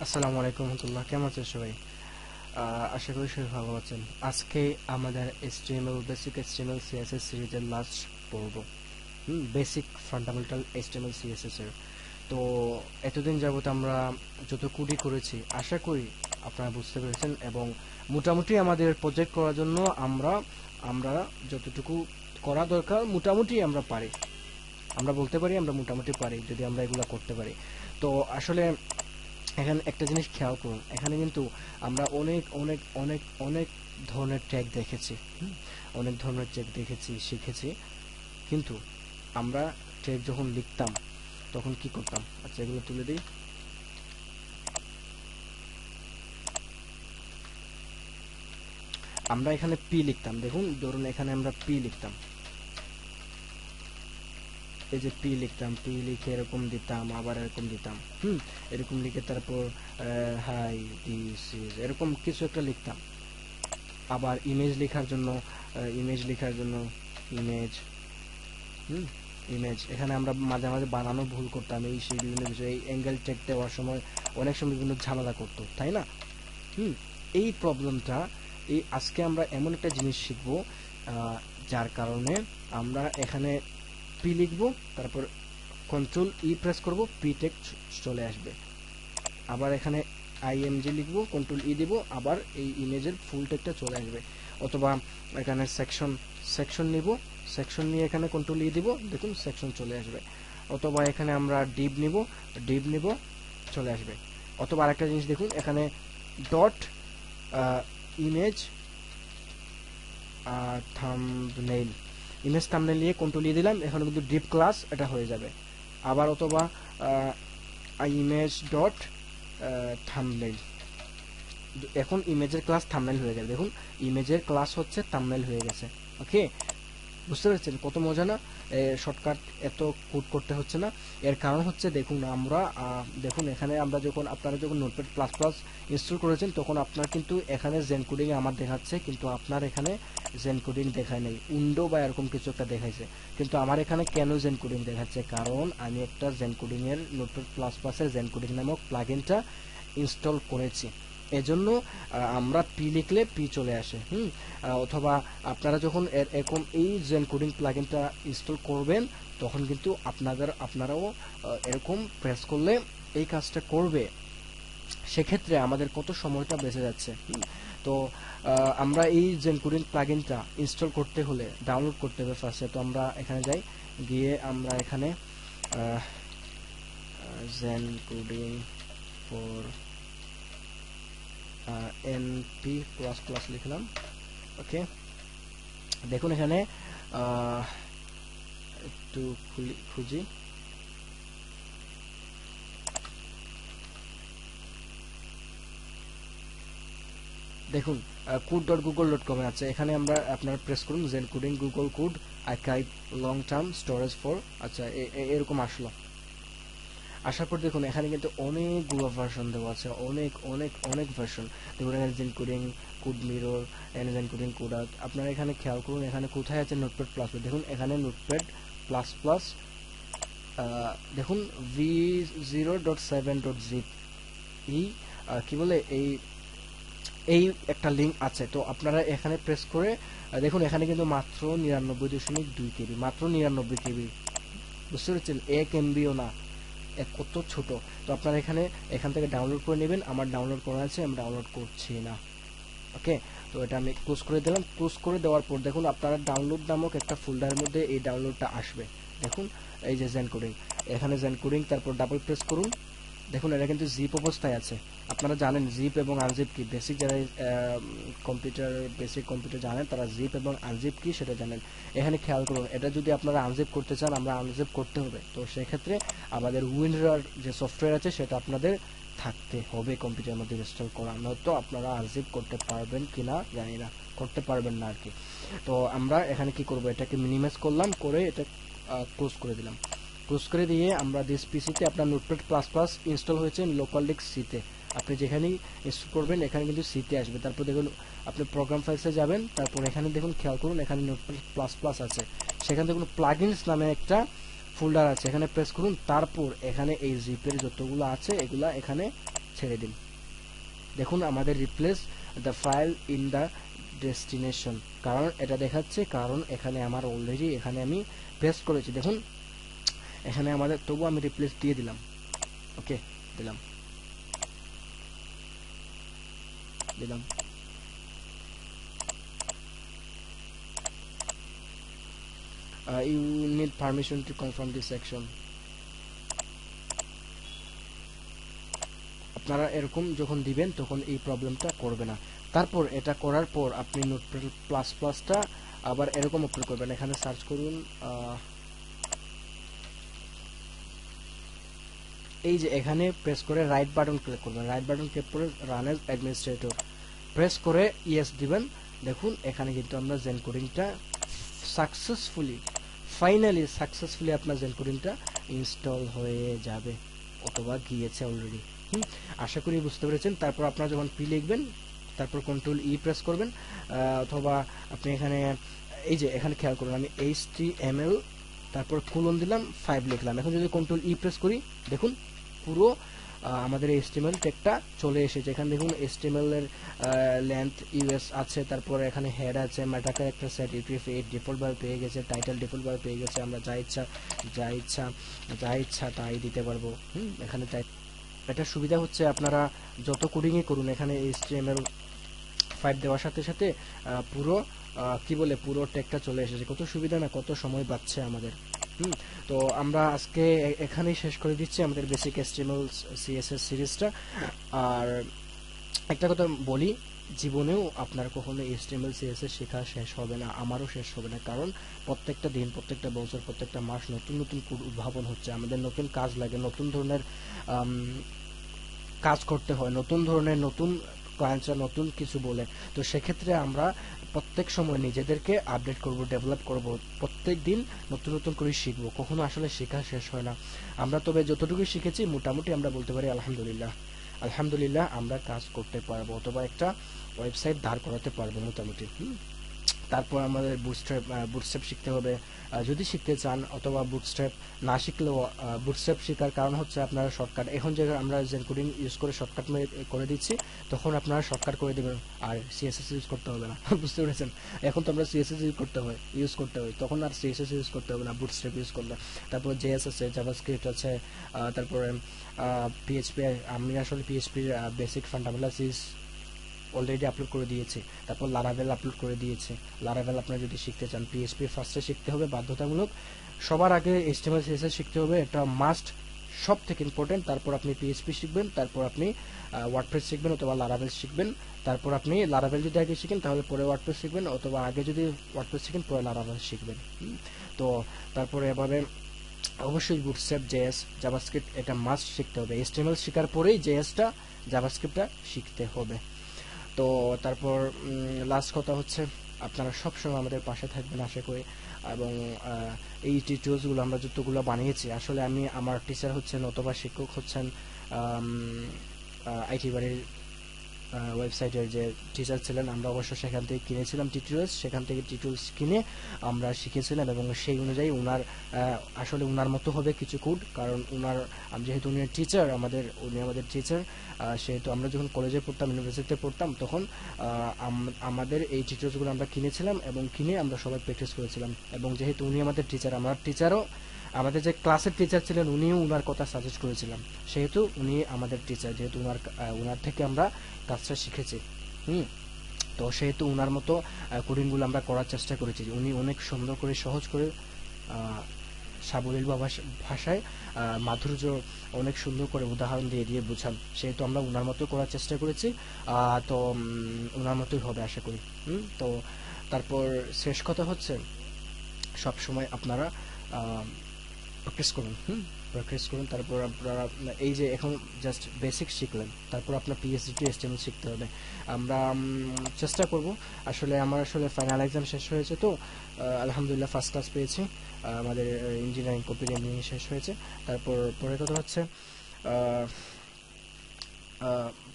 আসসালামু আলাইকুম রহমতুল্লাহ, কেমন আছেন সবাই? আশা করি সবাই ভালো আছেন। আজকে আমাদের HTML বেসিক HTML CSS সিরিজের লাস্ট পর্ব, বেসিক ফান্ডামেন্টাল HTML CSS এর। তো এতদিন যাবত আমরা যত কোডই করেছি আশা করি আপনারা বুঝতে পেরেছেন, এবং মোটামুটি আমাদের প্রজেক্ট করার জন্য আমরা আমরা যতটুকু করা দরকার মোটামুটি আমরা পারি। আমরা বলতে পারি আমরা মোটামুটি পারি যদি আমরা এগুলা করতে পারি। তো আসলে এখানে একটা জিনিস খেয়াল করুন, এখানে কিন্তু আমরা অনেক অনেক অনেক অনেক ধরনের ট্যাগ দেখেছি, অনেক ধরনের ট্যাগ দেখেছি, শিখেছি। কিন্তু আমরা ট্যাগ যখন লিখতাম তখন কি করতাম? আচ্ছা, এগুলো তুলে দিই। আমরা এখানে পি লিখতাম, দেখুন ধরুন এখানে আমরা পি লিখতাম, এই যে পি লিখতাম, পি লিখে এরকম দিতাম, আবার এরকম দিতাম, এরকম লিখে তারপর হাই দিস ইজ এরকম কিছু একটা লিখতাম। আবার ইমেজ লেখার জন্য ইমেজ, ইমেজ এখানে আমরা মাঝে মাঝে বানানো ভুল করতাম, এই সেই বিভিন্ন কিছু, এই অ্যাঙ্গেল টেক দেওয়ার সময় অনেক সময় বিভিন্ন ঝামেলা করতো, তাই না? হুম এই প্রবলেমটা, এই আজকে আমরা এমন একটা জিনিস শিখবো যার কারণে আমরা এখানে পি লিখবো, তারপর কন্ট্রোল ই প্রেস করব, পি টেক চলে আসবে। আবার এখানে আইএমজি লিখবো, কন্ট্রোল ই দিব, আবার এই ইমেজের ফুল টেকটা চলে আসবে। অথবা এখানে সেকশন সেকশন নিব, সেকশন নিয়ে এখানে কন্ট্রোল ই দিব, দেখুন সেকশন চলে আসবে। অথবা এখানে আমরা ডিভ নিব, চলে আসবে। অথবা আরেকটা জিনিস দেখুন, এখানে dot image thumbnail, image thumbnail নিয়ে কন্ট্রোল ই দিলাম, এখানে কিন্তু ডিভ ক্লাস এটা হয়ে যাবে। আবার অথবা ইমেজ ডট থাম্বনেইল, এখন ইমেজের ক্লাস থাম্বনেইল হয়ে যাবে। দেখুন ইমেজের ক্লাস হচ্ছে থাম্বনেইল হয়ে গেছে। ওকে, বুঝতে পেরেছেন কত মজা না? শর্টকাট, এত কোড করতে হচ্ছে না। এর কারণ হচ্ছে দেখুন আমরা দেখুন এখানে আমরা যখন আপনারা যখন নোটপ্যাড প্লাস প্লাস ইনস্টল করেছেন তখন আপনার কিন্তু এখানে জেন কোডিং আমার দেখাচ্ছে, কিন্তু আপনার এখানে জেন কোডিং দেখায় নেই, উইন্ডো বা এরকম কিছু একটা দেখাইছে। কিন্তু আমার এখানে কেন জেন কোডিং দেখাচ্ছে? কারণ আমি একটা জেন কোডিং এর নোটপ্যাড প্লাস প্লাসের জেন কোডিং নামক প্লাগইনটা ইনস্টল করেছি। এজন্য আমরা পি লিখলে পি চলে আসে। অথবা আপনারা যখন এরকম এই জেন কোডিং প্লাগইনটা ইনস্টল করবেন তখন কিন্তু আপনারাও এরকম প্রেস করলে এই কাজটা করবে। সেক্ষেত্রে আমাদের কত সময়টা বেঁচে যাচ্ছে। তো আমরা এই জেন কোডিং প্লাগইনটা ইনস্টল করতে হলে ডাউনলোড করতে হবে ফার্স্টে। তো আমরা এখানে যাই, গিয়ে আমরা এখানে zen coding for NP plus plus লিখলাম। ওকে, দেখুন এখানে একটু খুঁজি, দেখুন code.google.com এ আছে। এখানে আমরা আপনারা প্রেস করুন zen coding Google code archive long term storage for, আচ্ছা এরকম আসলো। আসার পর দেখুন এখানে কিন্তু অনেকগুলো ভার্সন দেওয়া আছে, অনেক অনেক অনেক ভার্সন। দেখুন এখানে zen coding code mirror, zen coding code out. আপনারা এখানে খেয়াল করুন এখানে কোথায় আছে নোটপ্যাড প্লাস প্লাস, দেখুন এখানে নোটপ্যাড প্লাস প্লাস, দেখুন v0.7.zip, এই কি বলে এই এই একটা লিঙ্ক আছে। তো আপনারা এখানে প্রেস করে দেখুন এখানে কিন্তু মাত্র 99.2 কেবি, মাত্র 99 কেবি, বুঝতে পেরেছেন? 1 এমবিও না, কত ছোট। তো আপনারা এখান থেকে ডাউনলোড করে নেবেন। আমার ডাউনলোড করা আছে, আমি ডাউনলোড করছি না। ওকে, তো এটা আমি ক্লোজ করে দিলাম। ক্লোজ করে দেওয়ার পর দেখুন আপনারা ডাউনলোড নামক একটা ফোল্ডারের মধ্যে এই ডাউনলোডটা আসবে। দেখুন এই যে জেন কোডিং, এখানে জেন কোডিং, তারপর ডাবল প্রেস করুন। দেখুন এটা কিন্তু জিপ অবস্থায় আছে। আপনারা জানেন জিপ এবং আনজিপ কি, বেসিক যারা বেসিক কম্পিউটার জানেন তারা জিপ এবং আনজিপ কি সেটা জানেন। এখানে খেয়াল করুন, এটা যদি আপনারা আনজিপ করতে চান, আমরা আনজিপ করতে হবে, তো সেক্ষেত্রে আমাদের উইনরার যে সফটওয়্যার আছে সেটা আপনাদের থাকতে হবে কম্পিউটারের মধ্যে ইনস্টল করা, নয়তো আপনারা আনজিপ করতে পারবেন কিনা জানি না, করতে পারবেন না আর কি। তো আমরা এখানে কি করব, এটাকে মিনিমাইজ করলাম, করে এটা ক্লোজ করে দিলাম। ক্লোজ করে দিয়ে আমরা দিস পিসিতে আপনার নোটপ্যাড প্লাস প্লাস ইনস্টল হয়েছে লোকাল ডিস্ক সিতে, আপনি যেখানেই ইনস্টল করবেন এখানে কিন্তু সিতে আসবে। তারপর দেখুন আপনি প্রোগ্রাম ফাইলসে যাবেন, তারপর এখানে দেখুন খেয়াল করুন এখানে নোটপ্যাড প্লাস প্লাস আছে, সেখানে দেখুন প্লাগইনস নামে একটা ফোল্ডার আছে, এখানে প্রেস করুন। তারপর এখানে এই জিপের যতগুলো আছে এগুলা এখানে ছেড়ে দিন। দেখুন আমাদের replace the file in the destination, কারণ এটা দেখাচ্ছে, কারণ এখানে আমার অলরেডি এখানে আমি পেস্ট করেছি। দেখুন এখানে আমাদের, তবু আমি রিপ্লেস দিয়ে দিলাম। ওকে, দিলাম। You need permission to confirm this section. আপনারা এরকম যখন দিবেন তখন এই প্রবলেমটা করবে না। তারপর এটা করার পর আপনি নোটপ্যাড++টা আবার এরকম ওপেন করবেন। এখানে সার্চ করুন, এই যে এখানে প্রেস করে রাইট বাটন ক্লিক করবেন। রাইট বাটন ক্লিক করে রান এজ অ্যাডমিনিস্ট্রেটর প্রেস করে ইয়েস দিবেন। দেখুন এখানে কিন্তু আমরা জেন কোডিংটা ফাইনালি সাকসেসফুলি আপনার জেন কোডিংটা ইনস্টল হয়ে যাবে অথবা গিয়েছে অলরেডি। আশা করি বুঝতে পেরেছেন। তারপর আপনারা যখন পি লিখবেন তারপর কন্ট্রোল ই প্রেস করবেন, অথবা আপনি এখানে এই যে এখানে খেয়াল করুন আমি HTML তারপর কোলন দিলাম 5 লিখলাম। এখন যদি কন্ট্রোল ই প্রেস করি দেখুন পুরো আমাদের HTML ট্যাগটা চলে এসেছে। এখানে দেখুন HTML এর লেন্থ US আছে, তারপর এখানে হেড আছে, মেটা ক্যারেক্টার সেট UTF-8 ডিফল্ট ভাবে পেয়ে গেছে, টাইটেল ডিফল্ট ভাবে পেয়ে গেছে। আমরা যা ইচ্ছা তাই দিতে পারবো। এখানে এটা সুবিধা হচ্ছে আপনারা যত কোডিংই করুন এখানে HTML5 দেওয়ার সাথে সাথে পুরো পুরো ট্যাগটা চলে এসেছে। কত সুবিধা না, কত সময় বাঁচছে আমাদের। তো আমরা আজকে এখানেই শেষ করে দিচ্ছি আমাদের বেসিক HTML CSS সিরিজটা। আর একটা কথা বলি, জীবনেও আপনার কখনো HTML CSS শেখা শেষ হবে না, আমারও শেষ হবে না, কারণ প্রত্যেকটা দিন, প্রত্যেকটা বছর, প্রত্যেকটা মাস নতুন নতুন উদ্ভাবন হচ্ছে। আমাদের নতুন কাজ লাগে, নতুন ধরনের কাজ করতে হয়, নতুন ধরনের নতুন ক্লায়েন্টরা নতুন কিছু বলে। তো সেক্ষেত্রে আমরা প্রত্যেক সময় নিজেদেরকে আপডেট করব, ডেভেলপ করব, প্রত্যেক দিন নতুন নতুন করে শিখবো। কখনো আসলে শেখা শেষ হয় না। আমরা তবে যতটুকু শিখেছি মোটামুটি আমরা বলতে পারি আলহামদুলিল্লাহ আমরা কাজ করতে পারবো, অথবা একটা ওয়েবসাইট দাঁড় করাতে পারবো মোটামুটি। তারপর আমাদের বুটস্ট্র্যাপ শিখতে হবে যদি শিখতে চান, অথবা বুটস্ট্র্যাপ না শিখলেও বুটস্ট্র্যাপ শেখার কারণ হচ্ছে আপনারা শর্টকাট, এখন যে আমরা জেন কোডিং ইউজ করে শর্টকাট করে দিচ্ছি, তখন আপনারা শর্টকাট করে দেবেন আর CSS ইউজ করতে হবে না। বুঝতে পেরেছেন? এখন তো আমরা CSS ইউজ করতে হয়, তখন আর CSS ইউজ করতে হবে না বুটস্ট্র্যাপ ইউজ করলে। তারপর JS আছে, জাভাস্ক্রিপ্ট আছে, তারপরে PHP। আমি আসলে PHP basic fundamentals already upload করে দিয়েছি। তারপর লারাভেল আপলোড করে দিয়েছে। লারাভেল আপনারা যদি শিখতে চান, PHP ফার্স্টে শিখতে হবে বাধ্যতামূলক। সবার আগে HTML CSS শিখতে হবে, এটা মাস্ট, সব থেকে ইম্পর্টেন্ট। তারপর আপনি PHP শিখবেন, তারপর আপনি ওয়ার্ডপ্রেস শিখবেন অথবা লারাভেল শিখবেন। তারপর আপনি লারাভেল যদি আগে শিখেন তাহলে পরে ওয়ার্ডপ্রেস শিখবেন, অথবা আগে যদি ওয়ার্ডপ্রেস শিখেন পরে লারাভেল শিখবেন। তো তারপরে এভাবে অবশ্যই বুটস্ট্র্যাপ, JS, জাভাস্ক্রিপ্ট এটা মাস্ট শিখতে হবে। HTML শেখার পরেই JSটা, জাভাস্ক্রিপ্টটা শিখতে হবে। তো তারপর লাস্ট কথা হচ্ছে আপনারা সবসময় আমাদের পাশে থাকবেন আশা করি। এবং এই টিউটোরিয়ালসগুলো আমরা যতগুলো বানিয়েছি, আসলে আমার টিচার হচ্ছেন অথবা শিক্ষক হচ্ছেন IT বাড়ির ওয়েবসাইটের যে টিচার ছিলেন। আমরা অবশ্য সেখান থেকে কিনেছিলাম টিউটোরিয়ালস, সেখান থেকে টিউটোরিয়ালস কিনে আমরা শিখেছিলাম, এবং সেই অনুযায়ী আসলে উনার মতো হবে কিছু কোড, কারণ যেহেতু উনি টিচার, উনি আমাদের টিচার, সেহেতু আমরা যখন কলেজে পড়তাম, ইউনিভার্সিটিতে পড়তাম, তখন আমাদের এই টিউটোরিয়ালসগুলো আমরা কিনেছিলাম এবং কিনে আমরা সবাই প্র্যাকটিস করেছিলাম। এবং যেহেতু উনি আমাদের টিচার, আমার টিচারও, আমাদের যে ক্লাসের টিচার ছিলেন উনিও উনার কথা সাজেস্ট করেছিলাম, সেহেতু উনি আমাদের টিচার, যেহেতু উনার থেকে আমরা কাজটা শিখেছি। তো সেহেতু উনার মতো কোডিংগুলো আমরা করার চেষ্টা করেছি। উনি অনেক সুন্দর করে, সহজ করে, সাবলীল ভাষায় মাধুর্য অনেক সুন্দর করে উদাহরণ দিয়ে বোঝান, সেহেতু আমরা উনার মতো করার চেষ্টা করেছি। তো উনার মতোই হবে আশা করি। তো তারপর শেষ কথা হচ্ছে সবসময় আপনারা প্র্যাকটিস করুন। তারপর আপনারা এই যে এখন জাস্ট বেসিক শিখলেন, তারপর আপনার PHP টু HTML শিখতে হবে। আমরা চেষ্টা করব। আমার ফাইনাল এক্সাম শেষ হয়েছে, তো আলহামদুলিল্লাহ ফার্স্ট ক্লাস পেয়েছি। আমাদের ইঞ্জিনিয়ারিং, কম্পিউটার ইঞ্জিনিয়ারিং শেষ হয়েছে। তারপর পরের কথা হচ্ছে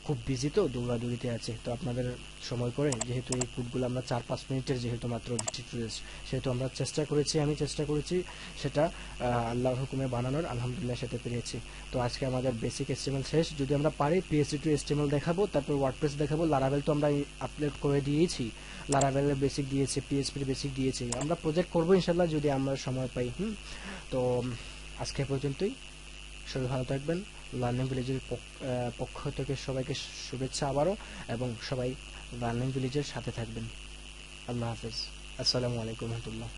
খুব বিজি তো, দৌড়াদৌড়িতে আছে, তো আপনাদের সময় করে যেহেতু এই কোডগুলো আমরা 4-5 মিনিটের যেহেতু মাত্র টিউটোরিয়াল, সেহেতু আমরা আমি চেষ্টা করেছি সেটা আল্লাহর হুকুমে বানানোর, আলহামদুলিল্লাহ সেটা পেরেছি। তো আজকে আমাদের বেসিক এসটিএমএল শেষ। যদি আমরা পারি পিএইচপি টু এসটিএমএল দেখাবো, তারপর ওয়ার্ডপ্রেস দেখাবো, লারাভেল তো আমরা আপলোড করে দিয়েছি, লারাভেলের বেসিক দিয়েছি, পিএইচপির বেসিক দিয়েছি, আমরা প্রজেক্ট করবো ইনশাল্লাহ যদি আমরা সময় পাই। তো আজকে পর্যন্তই, সবাই ভালো থাকবেন। লার্নিং ভিলেজের পক্ষ থেকে সবাইকে শুভেচ্ছা আবারও, এবং সবাই লার্নিং ভিলেজের সাথে থাকবেন। আল্লাহ হাফেজ, আসসালামু আলাইকুম রহমতুল্লাহ।